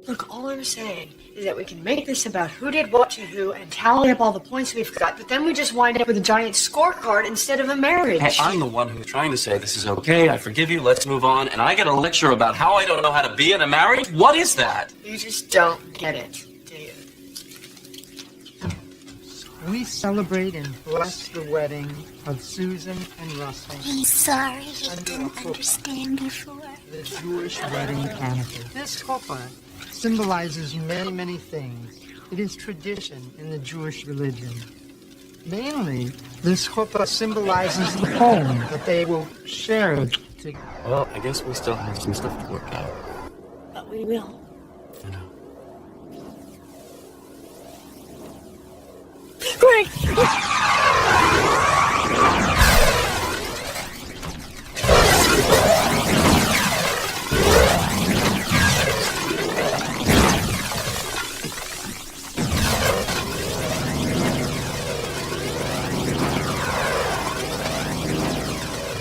Look, all I'm saying is that we can make this about who did what to who and tally up all the points we've got, but then we just wind up with a giant scorecard instead of a marriage. Hey, I'm the one who's trying to say this is okay, I forgive you, let's move on, and I get a lecture about how I don't know how to be in a marriage? What is that? You just don't get it, do you? We celebrate and bless the wedding of Susan and Russell. He's sorry he didn't understand before. The Jewish wedding canopy. This chuppah symbolizes many, many things. It is tradition in the Jewish religion. Mainly, this chuppah symbolizes the home that they will share together. Well, I guess we still have some stuff to work out. But we will. I know. Greg!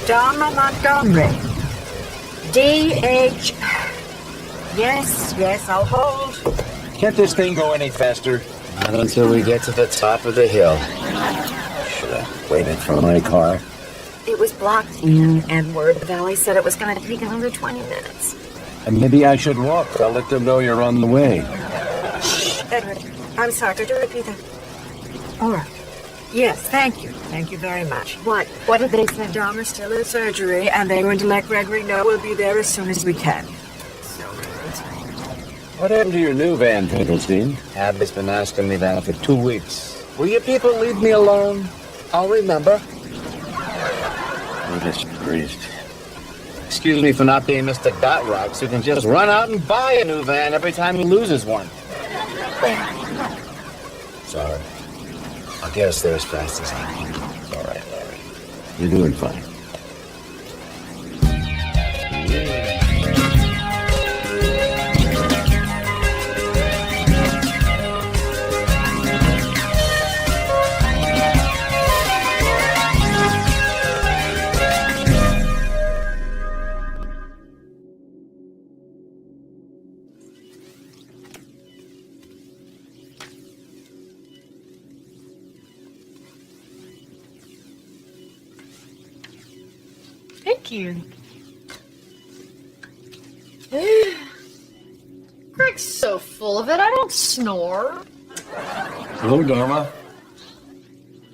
Dharma Montgomery. D.H. Yes, I'll hold. Can't this thing go any faster? Not until we get to the top of the hill. Should have waited for my car. It was blocked in, and word the valley said it was going to take another 20 minutes. And maybe I should walk. I'll let them know you're on the way. Shh, Edward. I'm sorry, could you repeat that? All right. Yes, thank you. Thank you very much. What? What did they say? Dharma's still in surgery, and they're going to let Gregory know we'll be there as soon as we can. What happened to your new van, Finkelstein? Abby's been asking me that for 2 weeks. Will you people leave me alone? I'll remember. Oh, this priest. Excuse me for not being Mr. Gotrocks, who can just run out and buy a new van every time he loses one. Sorry. I'll get us there as fast as I can. It's all right, Larry. You're doing fine. Thank you. Greg's so full of it, I don't snore. Hello, Dharma.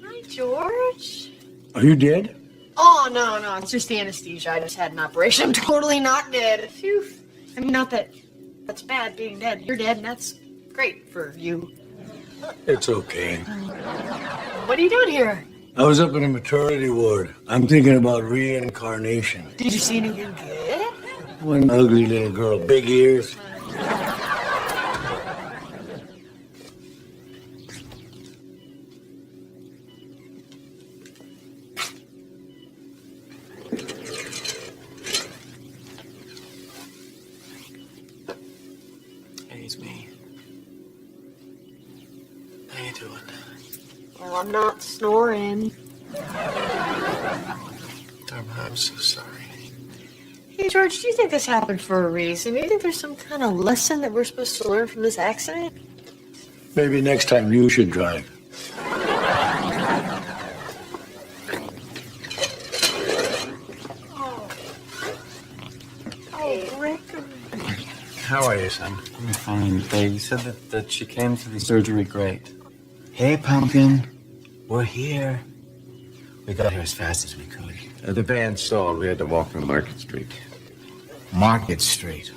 Hi, George. Are you dead? Oh, no, it's just anesthesia. I just had an operation. I'm totally not dead. Phew. I mean, not that that's bad being dead. You're dead, and that's great for you. It's okay. What are you doing here? I was up in a maternity ward. I'm thinking about reincarnation. Did you see anything good? One ugly little girl, big ears. Hey, it's me. How you doing? Well, I'm not snoring. Dharma, I'm so sorry. Hey, George, do you think this happened for a reason? Do you think there's some kind of lesson that we're supposed to learn from this accident? Maybe next time you should drive. How are you, son? I'm fine. They said that she came to the surgery great. Hey, Pumpkin. We're here. We got here as fast as we could. The van stalled. We had to walk from Market Street. Market Street.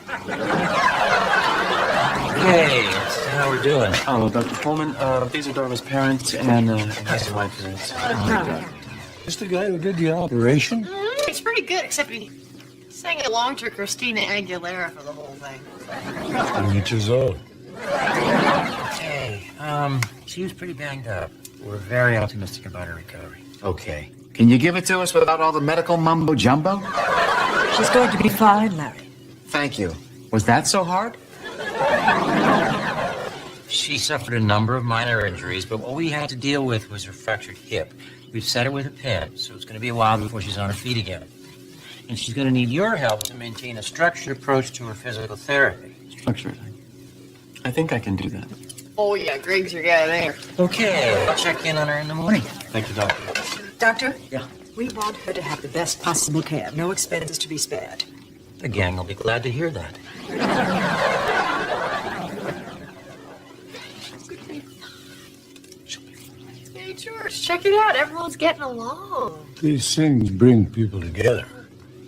Hey, how we're doing? Oh, Dr. Coleman, these are Dharma's parents and these are my parents. Is the guy who did the operation? It's pretty good, except he sang along to Christina Aguilera for the whole thing. Each his own. Hey, she was pretty banged up. We're very optimistic about her recovery. Okay. Can you give it to us without all the medical mumbo-jumbo? She's going to be fine, Larry. Thank you. Was that so hard? She suffered a number of minor injuries, but what we had to deal with was her fractured hip. We've set her with a pin, so it's going to be a while before she's on her feet again. And she's going to need your help to maintain a structured approach to her physical therapy. Structured. I think I can do that. Oh, yeah, Greg's your guy there. Okay, I'll check in on her in the morning. Thank you, Doctor. Doctor? Yeah. We want her to have the best possible care. No expenses to be spared. The gang will be glad to hear that. Hey, George, check it out. Everyone's getting along. These things bring people together.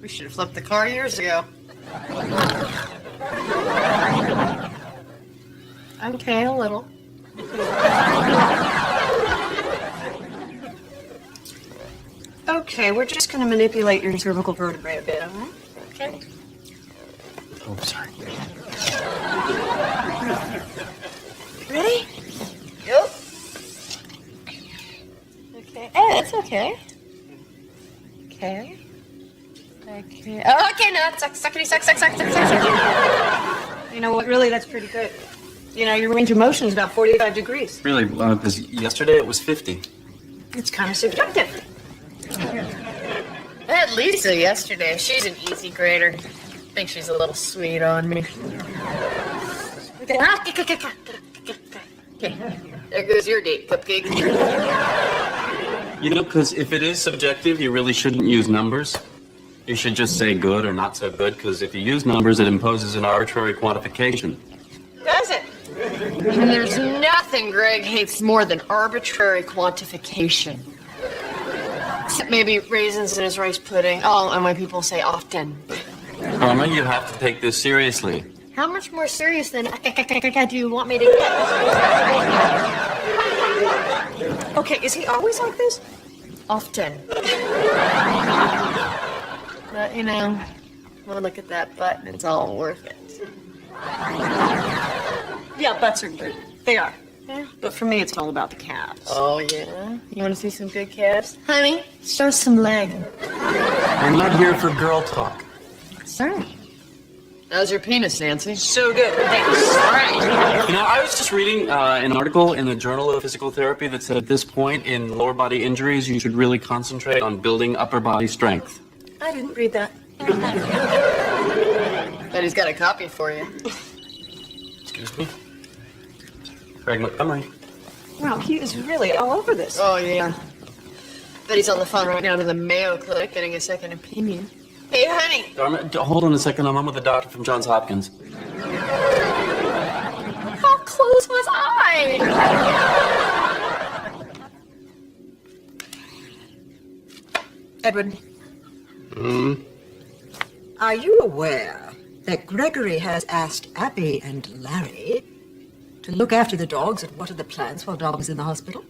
We should have flipped the car years ago. Okay, a little. Okay, we're just going to manipulate your cervical vertebrae a bit, all right? Okay. Oh, sorry. Ready? Yep. Okay. Hey, that's okay. Okay. Okay. Oh, okay, no, suck. You know what, really, that's pretty good. You know, your range of motion is about 45 degrees. Really, because yesterday it was 50. It's kind of subjective. I had Lisa yesterday. She's an easy grader. I think she's a little sweet on me. Okay, there goes your date, Cupcake. You know, because if it is subjective, you really shouldn't use numbers. You should just say good or not so good, because if you use numbers, it imposes an arbitrary quantification. Does it? And there's nothing Greg hates more than arbitrary quantification. Except maybe raisins in his rice pudding. Oh, and when people say often. Dharma, you have to take this seriously. How much more serious than do you want me to get? Okay, is he always like this? Often. But, you know, well, look at that butt, and it's all worth it. Yeah, butts are good. They are. Yeah. But for me, it's all about the calves. Oh, yeah? You want to see some good calves? Honey, show some leg. I'm not here for girl talk. Sorry. How's your penis, Nancy? So good. Right. You know, I was just reading an article in the Journal of Physical Therapy that said at this point in lower body injuries, you should really concentrate on building upper body strength. I didn't read that. Bet he's got a copy for you. Excuse me? Greg Montgomery. Wow, he is really all over this. Oh, yeah. Bet he's on the phone right now to the Mayo Clinic getting a second opinion. Hey, honey. Dharma, hold on a second. I'm on with a doctor from Johns Hopkins. How close was I? Edward. Are you aware that Gregory has asked Abby and Larry to look after the dogs, and what are the plans while Dog is in the hospital?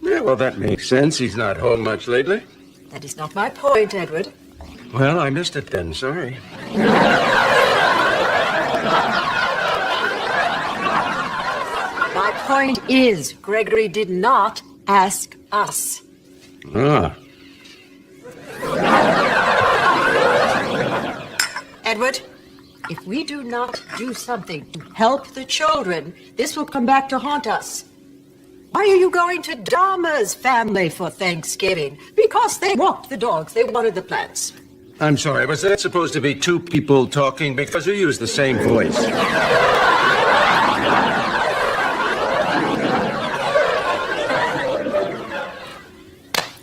Yeah, well, that makes sense. He's not home much lately. That is not my point, Edward. Well, I missed it then. Sorry. My point is, Gregory did not ask us. Ah. Edward, if we do not do something to help the children, this will come back to haunt us. Why are you going to Dharma's family for Thanksgiving? Because they walked the dogs. They wanted the plants. I'm sorry, was that supposed to be two people talking? Because you use the same voice.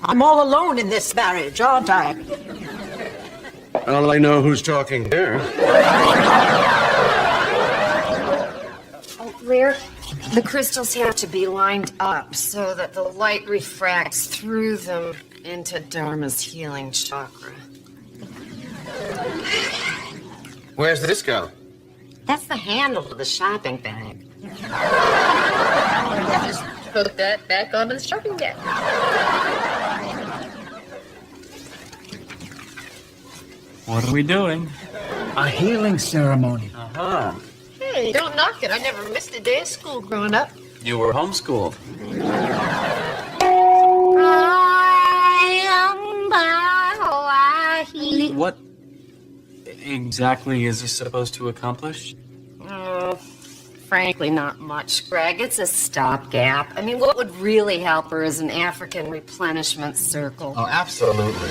I'm all alone in this marriage, aren't I? Well, I know who's talking there. Oh, Lear, the crystals have to be lined up so that the light refracts through them into Dharma's healing chakra. Where's this go? That's the handle of the shopping bag. Just put that back onto the shopping bag. What are we doing? A healing ceremony. Uh-huh. Hey, don't knock it. I never missed a day of school growing up. You were homeschooled. What exactly is this supposed to accomplish? frankly not much, Greg. It's a stopgap. I mean, what would really help her is an African replenishment circle. Oh, absolutely.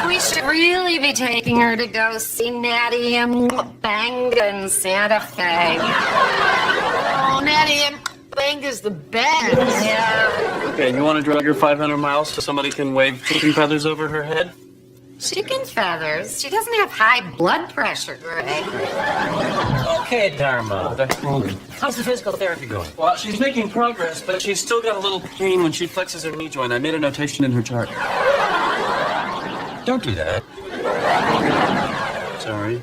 We should really be taking her to go see Natty and Banga in Santa Fe. Oh, Natty, Banga's the best. Yeah. Okay, you want to drag her 500 miles so somebody can wave chicken feathers over her head? Chicken feathers? She doesn't have high blood pressure, Greg. Okay, Dharma. How's the physical therapy going? Well, she's making progress, but she's still got a little pain when she flexes her knee joint. I made a notation in her chart. Don't do that. Sorry.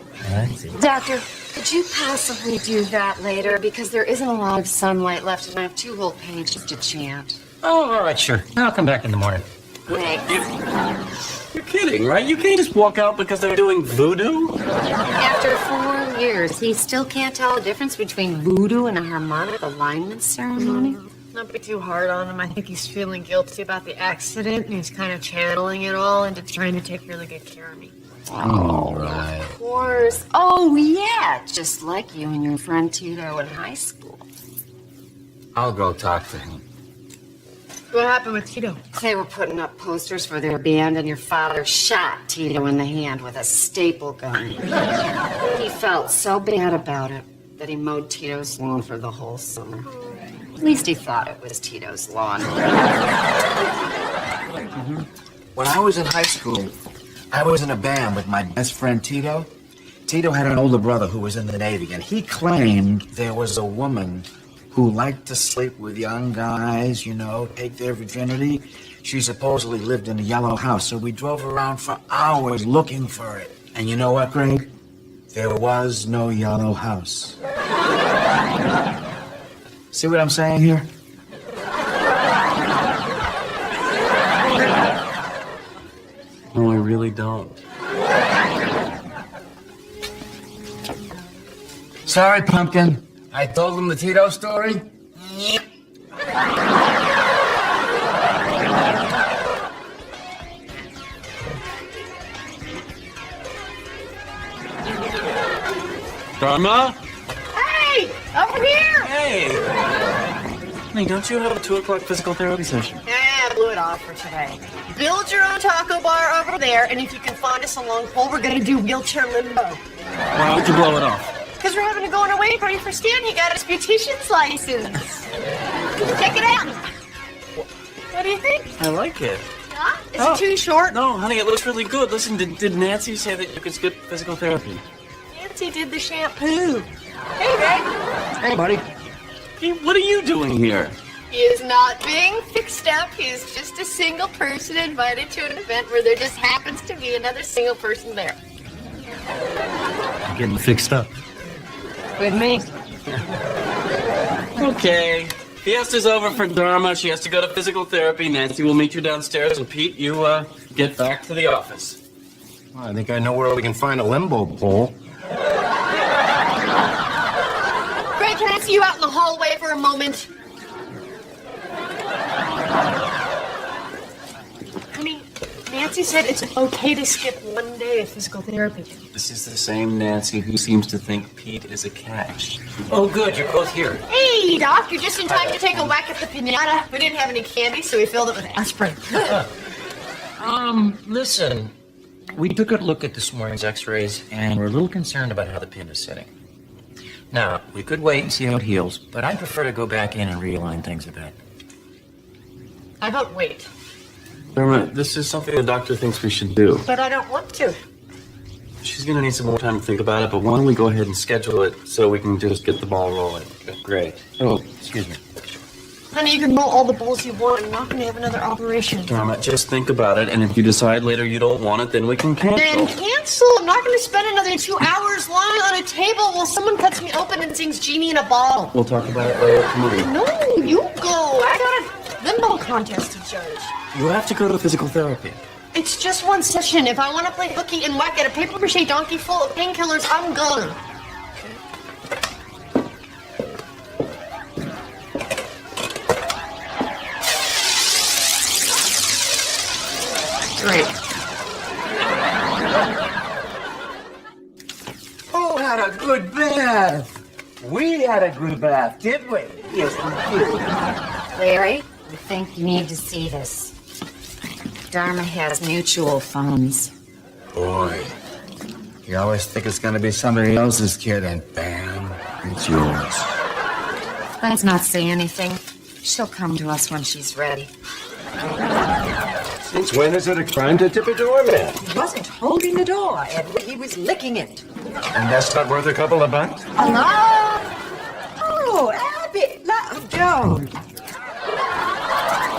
Doctor, could you possibly do that later? Because there isn't a lot of sunlight left, and I have 2 whole pages to chant. Oh, all right, sure. I'll come back in the morning. Thanks. You're kidding, right? You can't just walk out because they're doing voodoo? After 4 years, he still can't tell the difference between voodoo and a harmonic alignment ceremony? Not be too hard on him. I think he's feeling guilty about the accident, and he's kind of channeling it all into trying to take really good care of me. All right. Of course. Oh, yeah. Just like you and your friend Tito in high school. I'll go talk to him. What happened with Tito? They were putting up posters for their band, and your father shot Tito in the hand with a staple gun. He felt so bad about it that he mowed Tito's lawn for the whole summer. At least he thought it was Tito's lawn. When I was in high school, I was in a band with my best friend Tito. Tito had an older brother who was in the Navy, and he claimed there was a woman who liked to sleep with young guys, take their virginity. She supposedly lived in a yellow house, so we drove around for hours looking for it. And you know what, Greg? There was no yellow house. See what I'm saying here? No, I really don't. Sorry, Pumpkin. I told him the Tito story. Dharma? Hey! Over here! Hey! Honey, don't you have a 2 o'clock physical therapy session? Yeah, I blew it off for today. Build your own taco bar over there, and if you can find us a long pole, we're gonna do wheelchair limbo. Why would you blow it off? Because we're having a going away party for Stan. He got his beautician's license. Check it out. What do you think? I like it. Huh? Is it too short? No, honey, it looks really good. Listen, did Nancy say that you could skip physical therapy? Nancy did the shampoo. Hey, Greg. Hey, buddy. Hey, what are you doing here? He is not being fixed up. He is just a single person invited to an event where there just happens to be another single person there. I'm getting fixed up. With me. Okay. Fiesta's over for Dharma. She has to go to physical therapy. Nancy will meet you downstairs. And Pete, you get back to the office. Well, I think I know where we can find a limbo pole. Greg, can I see you out in the hallway for a moment? Honey, Nancy said it's okay to skip 1 day of physical therapy. This is the same Nancy who seems to think Pete is a catch. Oh, good. You're both here. Hey, Doc, you're just in time to take a whack at the pinata. We didn't have any candy, so we filled it with aspirin. Listen. We took a look at this morning's x-rays, and we're a little concerned about how the pin is sitting. Now, we could wait and see how it heals, but I'd prefer to go back in and realign things a bit. I don't wait. Dharma, this is something the doctor thinks we should do. But I don't want to. She's going to need some more time to think about it, but why don't we go ahead and schedule it so we can just get the ball rolling? Great. Oh, excuse me. Honey, you can roll all the balls you want. I'm not going to have another operation. Dharma, just think about it, and if you decide later you don't want it, then we can cancel. Then cancel. I'm not going to spend another 2 hours lying on a table while someone cuts me open and sings Genie in a Bottle. We'll talk about it later. Come on. No, you go. I got a limbo contest to judge. You have to go to physical therapy. It's just 1 session. If I want to play hooky and whack at a paper-mache donkey full of painkillers, I'm gone. Great. Oh, had a good bath. We had a group bath, did we? Yes, we did. Larry, I think you need to see this. Dharma has mutual funds. Boy, you always think it's gonna be somebody else's kid, and bam, it's yours. Let's not say anything. She'll come to us when she's ready. Since when is it a crime to tip a doorman? He wasn't holding the door, Edward. He was licking it. And that's not worth a couple of bucks? Hello? Oh, Abby. Joan.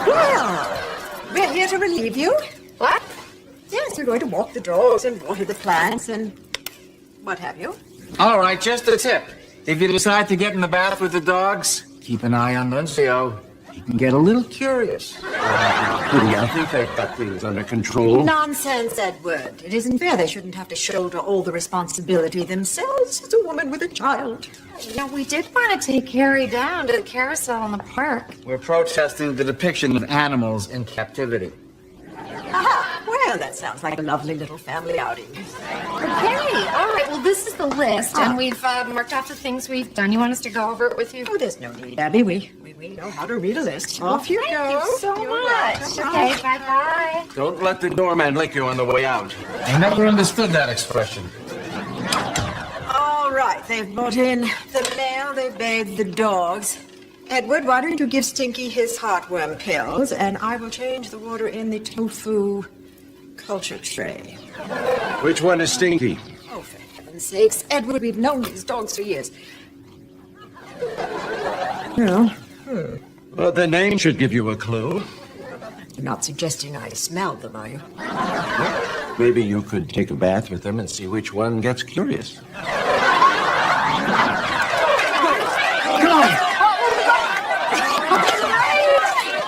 Well, we're here to relieve you. What? Yes, we're going to walk the dogs and water the plants and what have you. All right, just a tip. If you decide to get in the bath with the dogs, keep an eye on Nuncio. He can get a little curious. I think they've got things under control. Nonsense, Edward. It isn't fair. They shouldn't have to shoulder all the responsibility themselves as a woman with a child. You know, we did want to take Harry down to the carousel in the park. We're protesting the depiction of animals in captivity. Aha! Well, that sounds like a lovely little family outing. Okay, all right. Well, this is the list, and we've marked off the things we've done. You want us to go over it with you? Oh, there's no need, Abby. We know how to read a list. Off you go. Thank you so much. Okay, bye-bye. Don't let the doorman lick you on the way out. I never understood that expression. All right, they've brought in the mail, they've bathed the dogs. Edward, why don't you give Stinky his heartworm pills, and I will change the water in the tofu culture tray. Which one is Stinky? Oh, for heaven's sakes, Edward, we've known these dogs for years. Well, Well, the name should give you a clue. you're not suggesting I smelled them, are you? Maybe you could take a bath with them and see which one gets curious.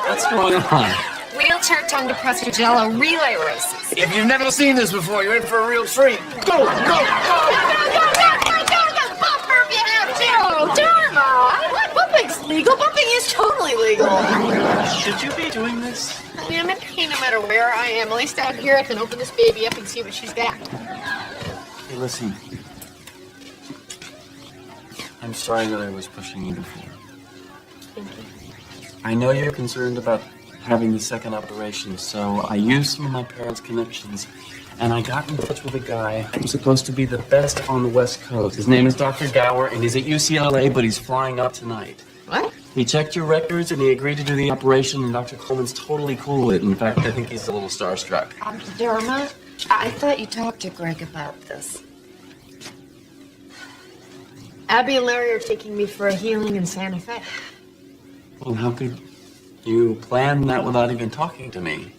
What's going on? Wheelchair tongue depressor jello relay races. If you've never seen this before, you're in for a real treat. Go, go, go! Bumper if you have to. Dharma. What? Bumping's legal. Bumping is totally legal. Should you be doing this? I mean, I'm in pain no matter where I am. At least out here I can open this baby up and see what she's got. Hey, listen. I'm sorry that I was pushing you before. Thank you. I know you're concerned about having the second operation, so I used some of my parents' connections, and I got in touch with a guy who's supposed to be the best on the West Coast. His name is Dr. Gower, and he's at UCLA, but he's flying out tonight. What? He checked your records, and he agreed to do the operation, and Dr. Coleman's totally cool with it. In fact, I think he's a little starstruck. Dharma, I thought you talked to Greg about this. Abby and Larry are taking me for a healing in Santa Fe. Well, how could you plan that without even talking to me?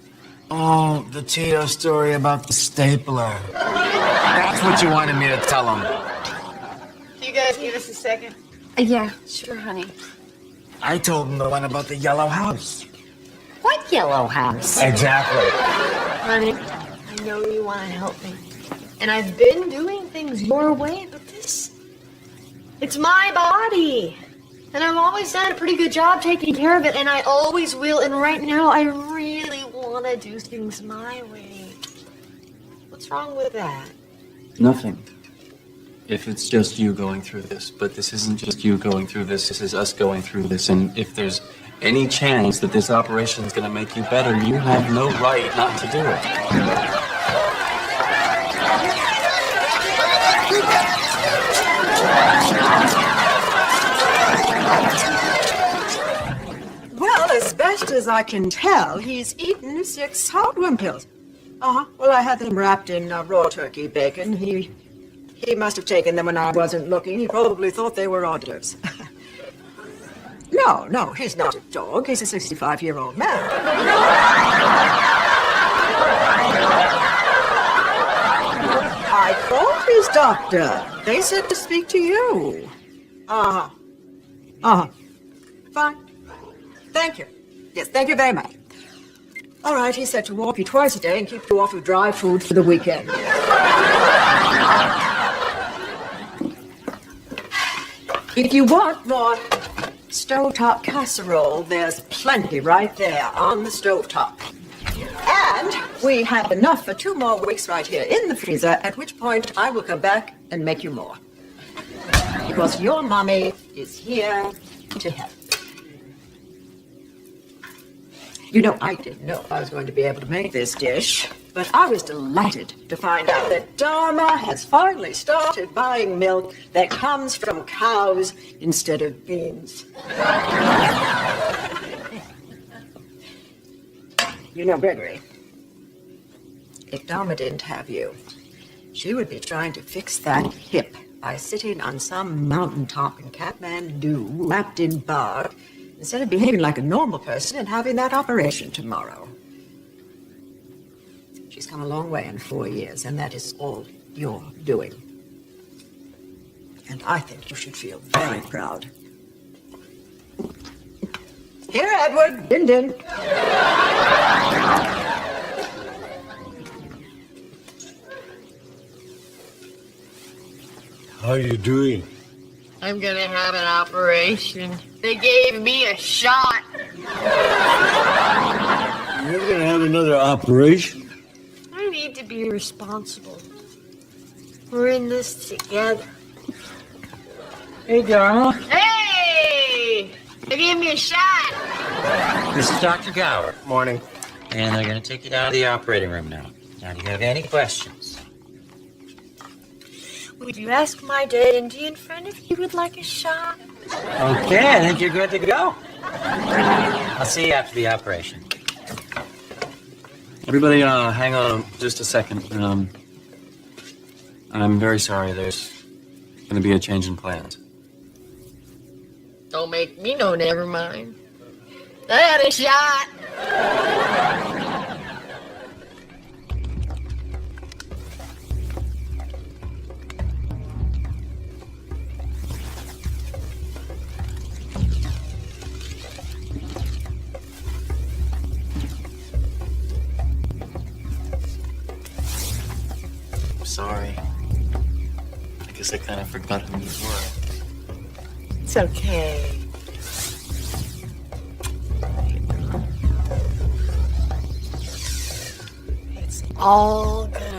Oh, the Tito story about the stapler. That's what you wanted me to tell him. Can you guys give us a second? Yeah, sure, honey. I told him the one about the yellow house. What yellow house? Exactly. Honey, I know you want to help me. And I've been doing things your way, but it's my body. And I've always done a pretty good job taking care of it, and I always will. And right now, I really want to do things my way. What's wrong with that? Nothing. If it's just you going through this. But this isn't just you going through this. This is us going through this. And if there's any chance that this operation is going to make you better, you have no right not to do it. Well, as best as I can tell, he's eaten 6 heartworm pills. Well, I had them wrapped in raw turkey bacon. He must have taken them when I wasn't looking. He probably thought they were hors d'oeuvres. No, he's not a dog. He's a 65-year-old man. I called his doctor. They said to speak to you. Fine. Thank you. Yes, thank you very much. All right, he said to walk you twice a day and keep you off of dry food for the weekend. If you want more stovetop casserole, there's plenty right there on the stovetop. And we have enough for 2 more weeks right here in the freezer, at which point I will come back and make you more. because your mommy is here to help. You know, I didn't know I was going to be able to make this dish, but I was delighted to find out that Dharma has finally started buying milk that comes from cows instead of beans. You know, Gregory, if Dharma didn't have you, she would be trying to fix that hip by sitting on some mountaintop in Kathmandu, wrapped in bark, instead of behaving like a normal person and having that operation tomorrow. She's come a long way in 4 years, and that is all you're doing. And I think you should feel very proud. Here, Edward. Din din. How are you doing? I'm gonna have an operation. They gave me a shot. You're gonna have another operation? I need to be responsible. We're in this together. Hey, Dharma. Hey! They gave me a shot. This is Dr. Gower. Morning. And they're going to take you down to the operating room now. Now, do you have any questions? Would you ask my dead Indian friend if he would like a shot? Okay, I think you're good to go. I'll see you after the operation. Everybody, hang on just a second. I'm very sorry. There's going to be a change in plans. Don't make me no never mind. I had a shot. I'm sorry. I guess I kind of forgot who you were. It's okay. It's all good.